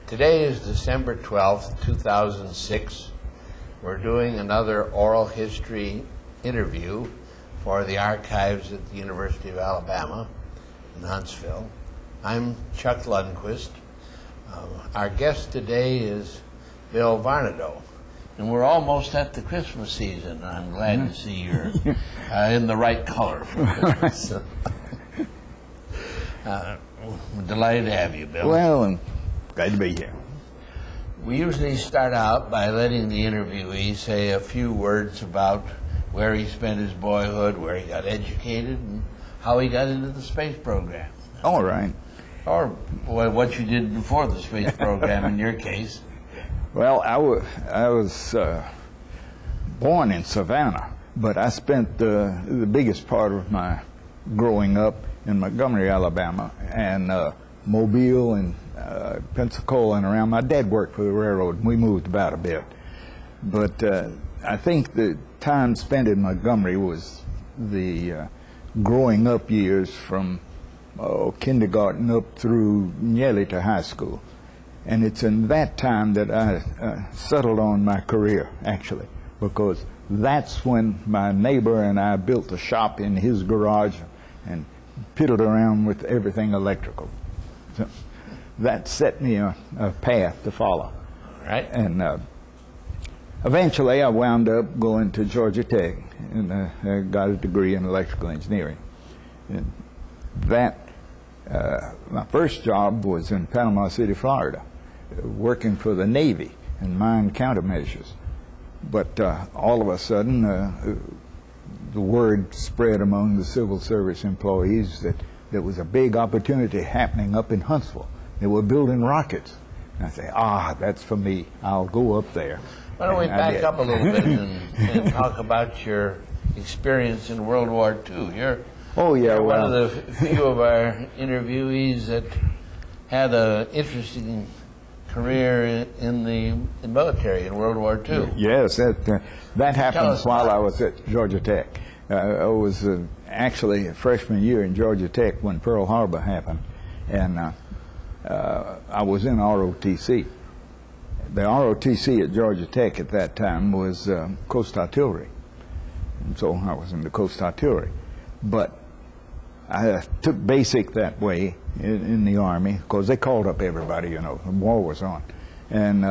Today is December 12th, 2006. We're doing another oral history interview for the archives at the University of Alabama in Huntsville. I'm Chuck Lundquist. Our guest today is Bill Varnadoe. And we're almost at the Christmas season. I'm glad to see you're in the right color for Christmas. We're delighted to have you, Bill. Well, I'm glad to be here. We usually start out by letting the interviewee say a few words about where he spent his boyhood, where he got educated, and how he got into the space program. All right. Or what you did before the space program in your case. Well, I was born in Savannah, but I spent the biggest part of my growing up in Montgomery, Alabama, and Mobile and Pensacola and around. My dad worked for the railroad, and we moved about a bit. But I think the time spent in Montgomery was the growing up years from kindergarten up through nearly to high school. And it's in that time that I settled on my career, actually, because that's when my neighbor and I built a shop in his garage and piddled around with everything electrical. So that set me a path to follow. Right. And eventually I wound up going to Georgia Tech, and I got a degree in electrical engineering. And that, my first job was in Panama City, Florida, working for the Navy in mine countermeasures. But all of a sudden, the word spread among the civil service employees that there was a big opportunity happening up in Huntsville. They were building rockets. And I say, that's for me. I'll go up there. Why don't we back up a little bit and talk about your experience in World War II? You're one of the few of our interviewees that had an interesting career in the military in World War II. Yes, that happened while I was at Georgia Tech. I was actually a freshman year in Georgia Tech when Pearl Harbor happened, and I was in ROTC. The ROTC at Georgia Tech at that time was Coast Artillery, and so I was in the Coast Artillery. But I took basic that way in the Army, because they called up everybody, the war was on. And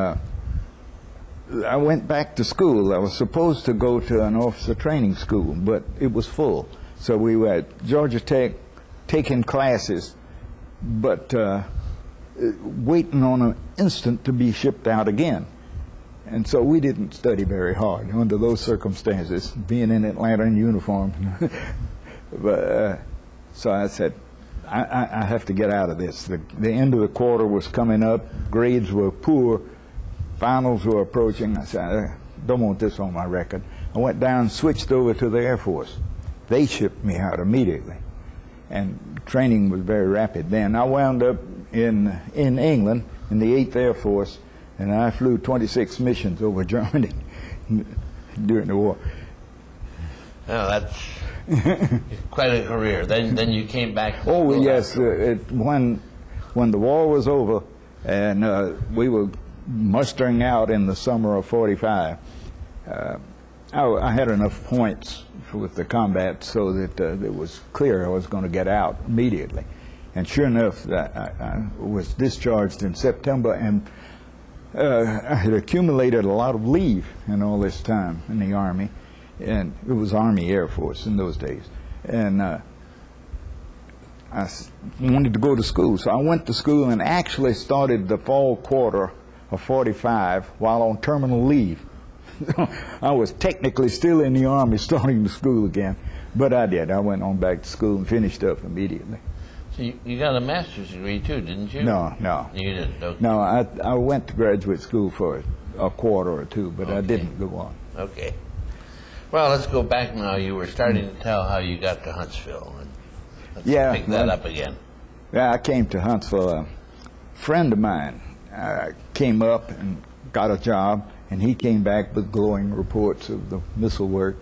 I went back to school. I was supposed to go to an officer training school, but it was full. So we were at Georgia Tech taking classes, but waiting on an instant to be shipped out again. And so we didn't study very hard under those circumstances, being in Atlanta in uniform. But so I said, I have to get out of this. The end of the quarter was coming up. Grades were poor. Finals were approaching. I said, I don't want this on my record. I went down and switched over to the Air Force. They shipped me out immediately. And training was very rapid then. I wound up in England in the 8th Air Force, and I flew 26 missions over Germany during the war. Well, that's quite a career. Then you came back. Oh yes, when the war was over and we were mustering out in the summer of '45, I had enough points with the combat so that it was clear I was going to get out immediately. And sure enough, I was discharged in September, and I had accumulated a lot of leave in all this time in the Army. And it was Army Air Force in those days. And I wanted to go to school. So I went to school and actually started the fall quarter of '45 while on terminal leave. I was technically still in the Army starting the school again. But I did. I went on back to school and finished up immediately. So you got a master's degree too, didn't you? No. You didn't? Okay. No, I went to graduate school for a quarter or two, but I didn't go on. Okay. Well, let's go back now. You were starting to tell how you got to Huntsville. And let's pick that up again. Yeah, I came to Huntsville. A friend of mine came up and got a job, and he came back with glowing reports of the missile work.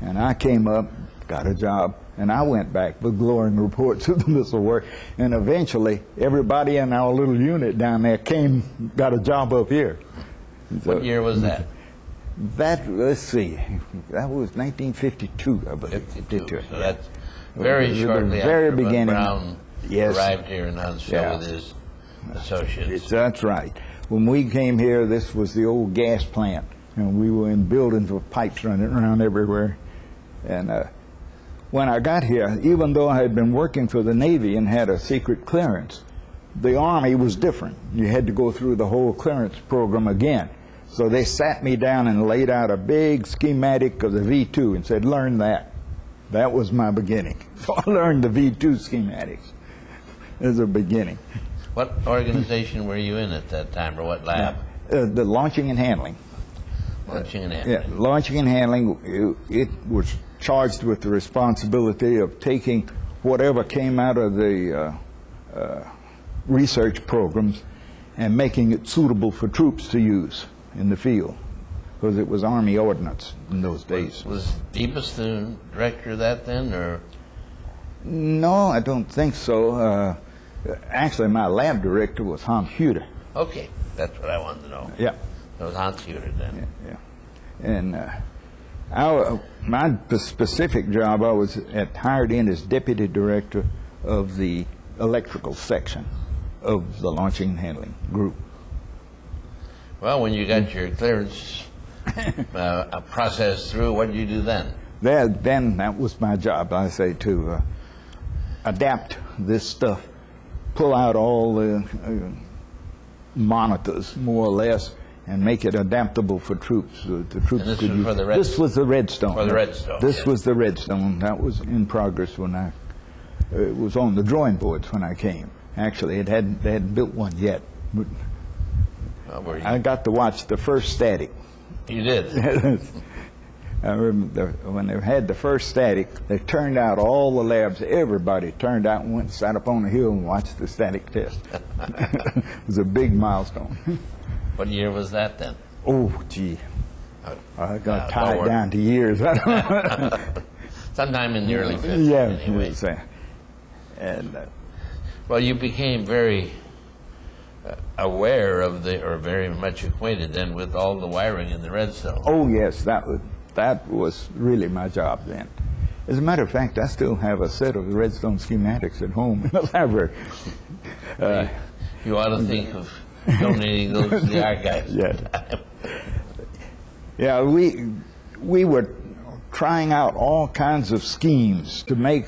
And I came up, got a job, And I went back with glowing reports of the missile work. And eventually, everybody in our little unit down there got a job up here. What year was that? Let's see, that was 1952, I believe. 52. So that's very shortly very after beginning. Brown Yes. arrived here in Huntsville Yeah. with his associates. That's right. When we came here, this was the old gas plant, and we were in buildings with pipes running around everywhere. And when I got here, even though I had been working for the Navy and had a secret clearance, the Army was different. You had to go through the whole clearance program again. So they sat me down and laid out a big schematic of the V2 and said, learn that. That was my beginning. So I learned the V2 schematics as a beginning. What organization were you in at that time, or what lab? The launching and handling. Launching and handling. Yeah, launching and handling, it was charged with the responsibility of taking whatever came out of the research programs and making it suitable for troops to use in the field, because it was Army ordnance in those days. Was Debus the director of that then, or? No, I don't think so. Actually, my lab director was Hans Huder. Okay, that's what I wanted to know. Yeah. It was Hans Huder then. Yeah. And my specific job, I was hired in as deputy director of the electrical section of the launching and handling group. Well, when you got your clearance process through, what did you do then? Then that was my job, I say, to adapt this stuff, pull out all the monitors, more or less, and make it adaptable for troops. The troops And this could was use. for the Redstone? This was the Redstone. For the Redstone, This yes. was the Redstone. That was in progress when it was on the drawing boards when I came. Actually, they hadn't built one yet. But Were you? I got to watch the first static. You did? I remember when they had the first static, they turned out all the labs. Everybody turned out and went and sat up on the hill and watched the static test. It was a big milestone. What year was that then? Oh, gee. I got don't tied worry. down to years. Sometime in the early 50s, Yeah, anyway. it was, and Well, you became very aware of or very much acquainted then with all the wiring in the Redstone. oh yes, that was really my job then. As a matter of fact, I still have a set of the Redstone schematics at home in the library. You ought to think of donating those to the archives. Yeah. Yeah, we were trying out all kinds of schemes to make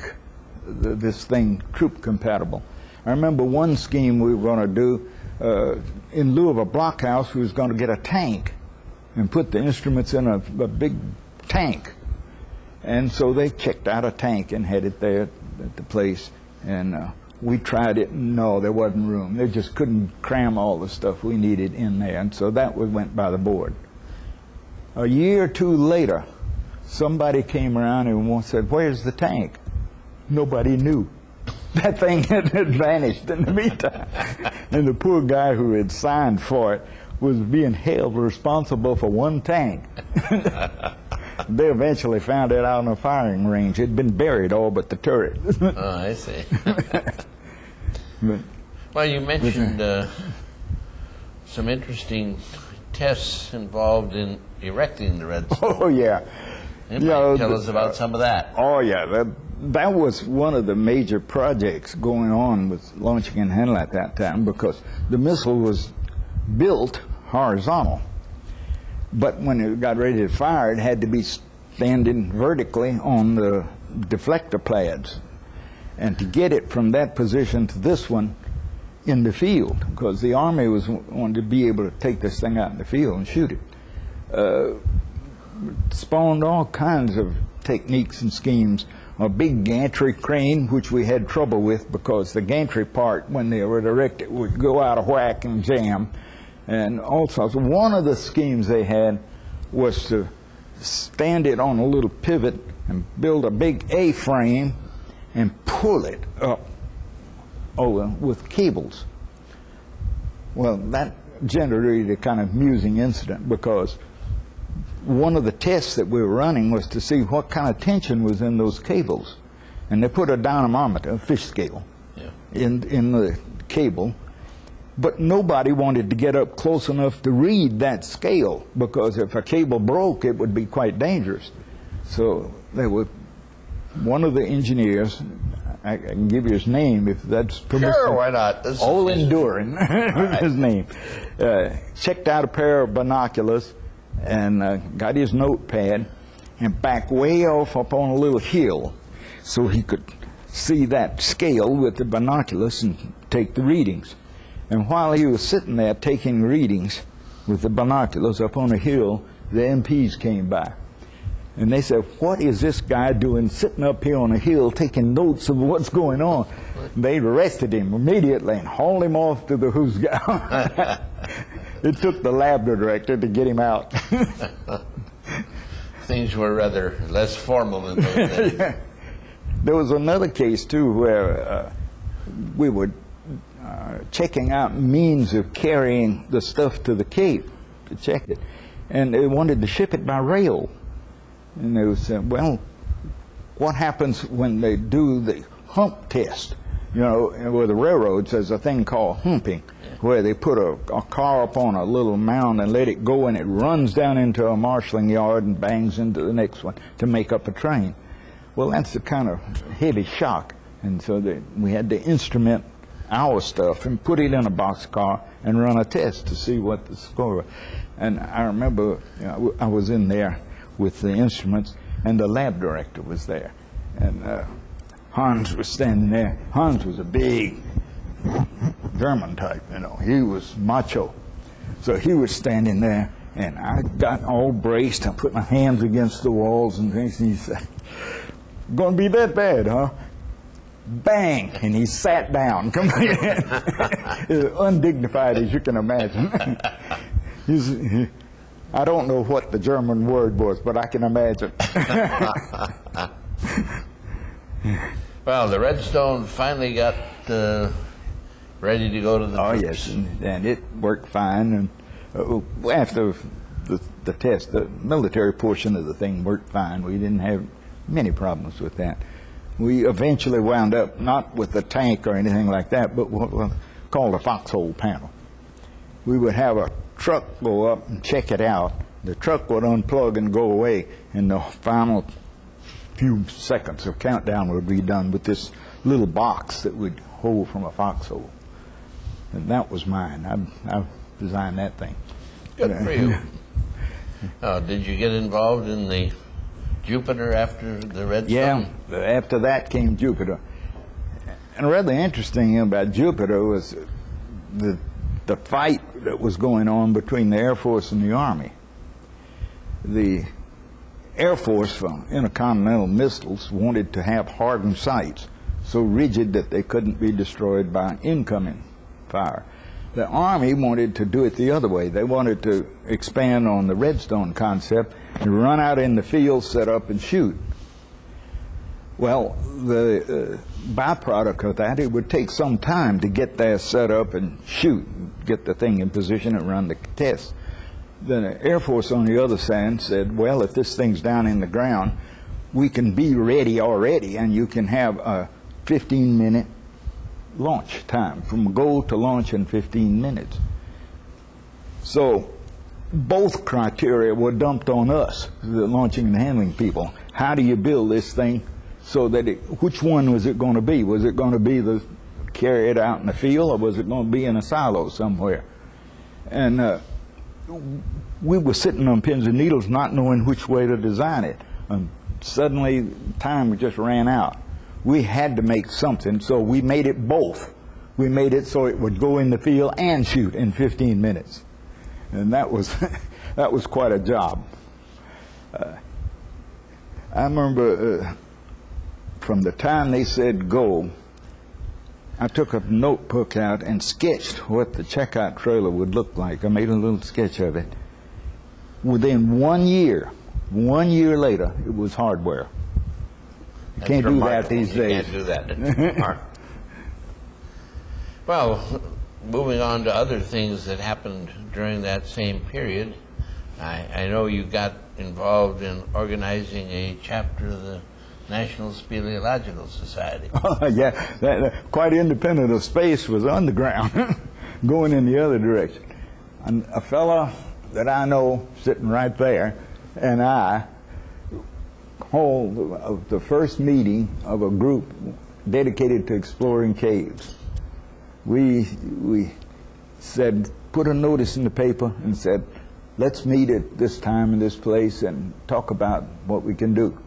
this thing troop compatible. I remember one scheme we were going to do, in lieu of a blockhouse, we was going to get a tank and put the instruments in a big tank. And so they checked out a tank and had it there at the place. And we tried it, and no, there wasn't room. They just couldn't cram all the stuff we needed in there. And so that went by the board. A year or two later, somebody came around and said, "Where's the tank?" Nobody knew. That thing had vanished in the meantime. And the poor guy who had signed for it was being held responsible for one tank. They eventually found it out on a firing range. It had been buried, all but the turret. Oh, I see. Well, you mentioned some interesting tests involved in erecting the Redstone. Oh, yeah. You might tell us about some of that. Oh, yeah. That was one of the major projects going on with launching and handling at that time, because the missile was built horizontal. But when it got ready to fire, it had to be standing vertically on the deflector pads. And to get it from that position to this one in the field, because the Army wanted to be able to take this thing out in the field and shoot it, spawned all kinds of techniques and schemes. A big gantry crane, which we had trouble with because the gantry part, when they were erected, would go out of whack and jam. And also, one of the schemes they had was to stand it on a little pivot and build a big A-frame and pull it up with cables. Well, that generated a kind of amusing incident, because one of the tests that we were running was to see what kind of tension was in those cables. and they put a dynamometer, a fish scale, in the cable. But nobody wanted to get up close enough to read that scale, because if a cable broke, it would be quite dangerous. So they were, one of the engineers, I can give you his name if that's permissible. Sure, why not? Olin Durin, right. His name. Checked out a pair of binoculars and got his notepad and backed way off up on a little hill so he could see that scale with the binoculars and take the readings. And while he was sitting there taking readings with the binoculars up on a hill, the MPs came by. And they said, "What is this guy doing sitting up here on a hill taking notes of what's going on?" They arrested him immediately and hauled him off to the Hoosgow. It took the lab director to get him out. Things were rather less formal in those days. Yeah. There was another case, too, where we were checking out means of carrying the stuff to the Cape to check it. And they wanted to ship it by rail. And they said, well, what happens when they do the hump test? You know, with the railroads, there's a thing called humping, where they put a car up on a little mound and let it go, and it runs down into a marshalling yard and bangs into the next one to make up a train. Well, that's a kind of heavy shock. And so we had to instrument our stuff and put it in a boxcar and run a test to see what the score was. And I remember, you know, I was in there with the instruments, and the lab director was there. And Hans was standing there. Hans was a big German type, you know. He was macho. So he was standing there, and I got all braced. I put my hands against the walls and things, and he said, "Gonna be that bad, huh?" Bang! And he sat down completely. As undignified as you can imagine. I don't know what the German word was, but I can imagine. Well, the Redstone finally got ready to go to the troops. Yes, and it worked fine. And after the test, the military portion of the thing worked fine. We didn't have many problems with that. We eventually wound up not with the tank or anything like that, but what was called a foxhole panel. We would have a truck go up and check it out. The truck would unplug and go away, and the final few seconds of countdown would be done with this little box that would hold from a foxhole. And that was mine. I designed that thing. Good for you. Did you get involved in the Jupiter after the Redstone? Yeah, after that came Jupiter. And rather interesting about Jupiter was the fight that was going on between the Air Force and the Army. The Air Force, for intercontinental missiles, wanted to have hardened sights, so rigid that they couldn't be destroyed by incoming fire. The Army wanted to do it the other way. They wanted to expand on the Redstone concept and run out in the field, set up, and shoot. Well, the byproduct of that, it would take some time to get there, set up, and shoot, get the thing in position and run the test. Then the Air Force on the other side said, well, if this thing's down in the ground, we can be ready already, and you can have a 15-minute launch time, from go to launch in 15 minutes. So both criteria were dumped on us, the launching and handling people. How do you build this thing so that which one was it going to be? Was it going to be the carry it out in the field, or was it going to be in a silo somewhere? And we were sitting on pins and needles not knowing which way to design it. And suddenly time just ran out. We had to make something, so we made it both. We made it so it would go in the field and shoot in 15 minutes. And that was that was quite a job. I remember from the time they said go, I took a notebook out and sketched what the checkout trailer would look like. I made a little sketch of it. Within 1 year later, it was hardware. You can't do that these days. You can't do that. Well, moving on to other things that happened during that same period, I know you got involved in organizing a chapter of the National Speleological Society. Yeah, quite independent of space, was underground, going in the other direction. And a fellow that I know sitting right there and I hold the first meeting of a group dedicated to exploring caves. We said, put a notice in the paper and said, let's meet at this time in this place and talk about what we can do.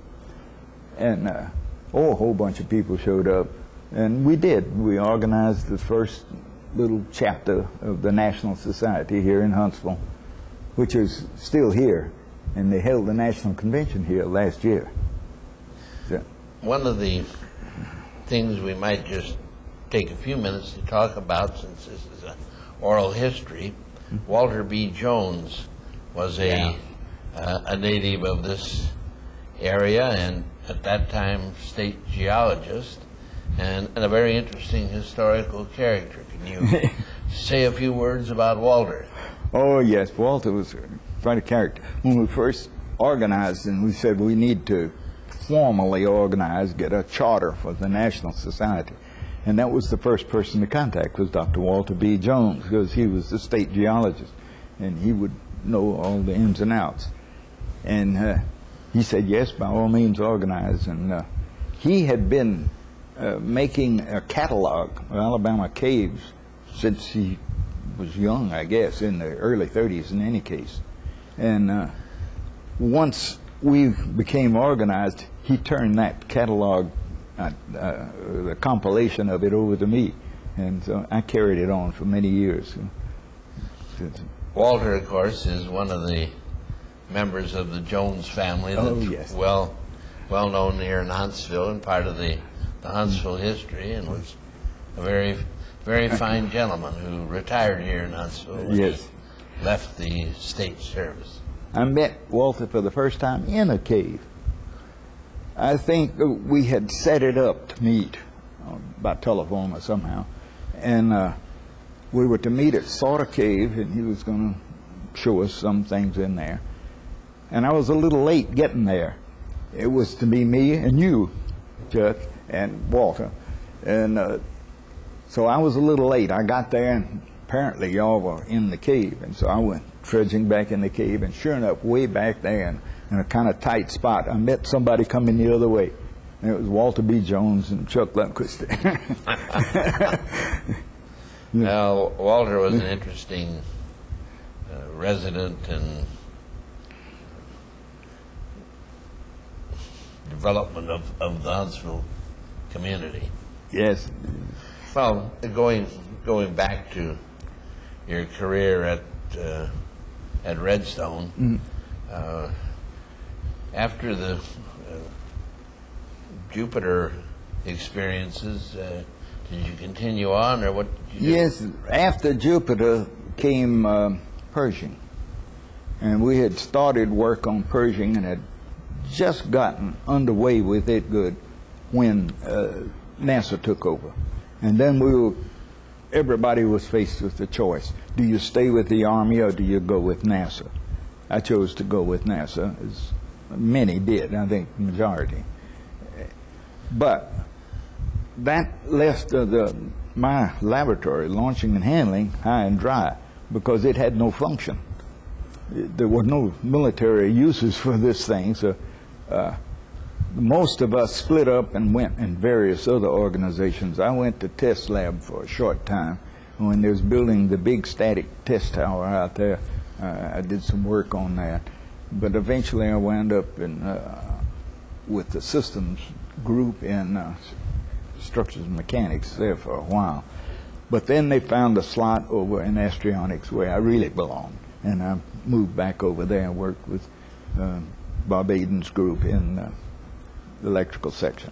And a whole bunch of people showed up, and we did. We organized the first little chapter of the National Society here in Huntsville, which is still here, and they held the National Convention here last year. So. One of the things we might just take a few minutes to talk about, since this is an oral history, Walter B. Jones was a native of this area, and at that time state geologist, and a very interesting historical character. Can you say a few words about Walter? Oh yes, Walter was quite a character. When we first organized, and we said we need to formally organize, get a charter for the National Society, and that was the first person to contact was Dr. Walter B. Jones, because he was the state geologist and he would know all the ins and outs. And he said, yes, by all means organize. And he had been making a catalog of Alabama caves since he was young, I guess, in the early 30s in any case. And once we became organized, he turned that catalog, the compilation of it, over to me. And so I carried it on for many years. Walter, of course, is one of the members of the Jones family that's yes. well known here in Huntsville and part of the Huntsville history, and was a very fine gentleman who retired here in Huntsville when yes. he left the state service. I met Walter for the first time in a cave. I think we had set it up to meet by telephone or somehow, and we were to meet at Sauter Cave, and he was going to show us some things in there. And I was a little late getting there. It was to be me and you, Chuck, and Walter. And so I was a little late. I got there, and apparently y'all were in the cave. And so I went trudging back in the cave, and sure enough, way back there in a kind of tight spot, I met somebody coming the other way. And it was Walter B. Jones and Chuck Lundquist. Now, Walter was an interesting resident and development of the Huntsville community. Yes. Well, going back to your career at Redstone, after the Jupiter experiences, did you continue on, or what did you do? Yes, after Jupiter came Pershing, and we had started work on Pershing and had just gotten underway with it good when NASA took over. And then everybody was faced with the choice. Do you stay with the Army or do you go with NASA? I chose to go with NASA, as many did, I think the majority. But that left my laboratory, launching and handling, high and dry, because it had no function. There were no military uses for this thing, so most of us split up and went in various other organizations. I went to Test Lab for a short time. When they was building the big static test tower out there, I did some work on that. But eventually I wound up with the systems group in structures and mechanics there for a while. But then they found a slot over in astronautics where I really belonged, and I moved back over there and worked with Bob Aiden's group in the electrical section.